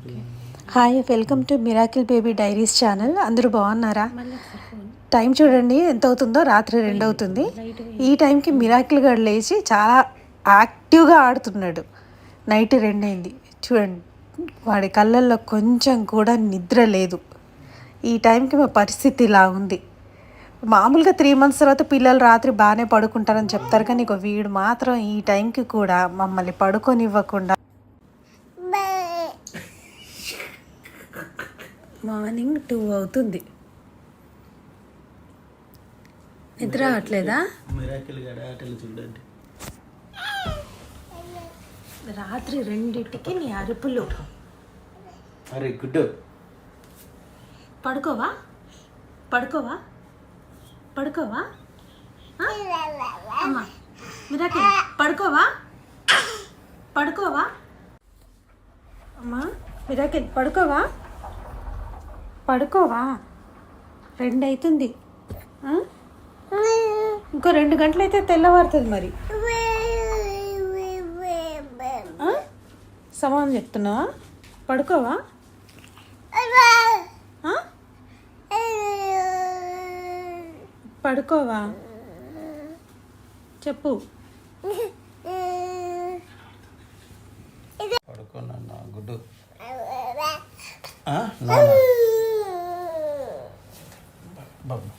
Hi, welcome to miracle baby diaries channel. అందరూ బాగున్నారా? Time చూడండి ఎంత అవుతుందో, రాత్రి 2 అవుతుంది. ఈ టైంకి మిరాకిల్ గారు లేచి చాలా యాక్టివ్గా ఆడుతున్నాడు. నైట్ 2 అయింది. చూడండి, వాడి కళ్ళల్లో కొంచెం కూడా నిద్ర లేదు. ఈ టైంకి మా పరిస్థితి ఇలా ఉంది. మామూలుగా 3 months తర్వాత పిల్లలు రాత్రి బాగానే పడుకుంటారని చెప్తారు, కానీ వీడు మాత్రం ఈ టైంకి కూడా మమ్మల్ని పడుకోనివ్వకుండా మార్నింగ్ 2 అవుతుంది. నిద్ర రావట్లేదా? చూడండి, రాత్రి 2కి నీ అరుపులు. అరే గుడ్డు, పడుకోవా పడుకోవా పడుకోవా? అమ్మా మిరాకిల్, పడుకోవా పడుకోవా? అమ్మా మిరాకిల్, పడుకోవా పడుకోవా? 2 అవుతుంది. ఇంకో 2 గంటలు అయితే తెల్లవారుతుంది. మరి సమానం చెప్తున్నావా? పడుకోవా? పడుకోవా చెప్పు. పడుకోనన్నా గుడ్డు. బాబు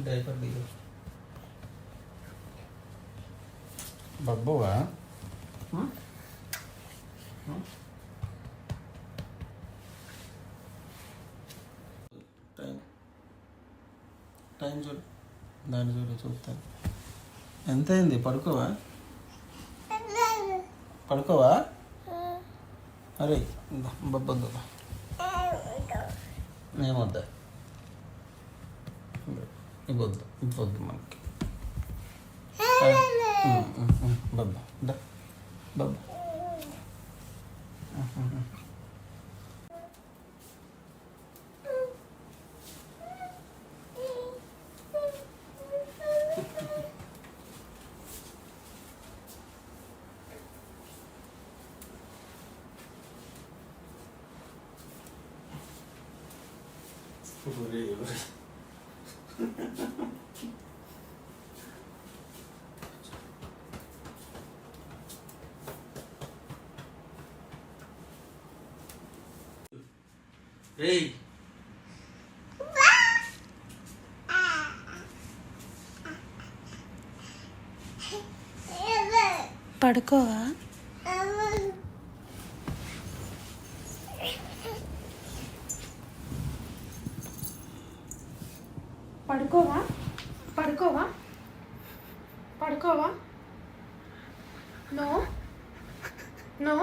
డైపర్ దిగు. బబ్బువా? టైం చూడు, దాన్ని చూస్తాను. ఎంత అయింది? పడుకోవా పడుకోవా? అరే బబ్బొద్దు, మేమొద్దా? ఇవ్వద్దు ఇవ్వద్దు మనకి. బబ్బా దా బబ్బా. రేయ్, పడుకోవా? పడుకోవా పడుకోవా పడుకోవా? No no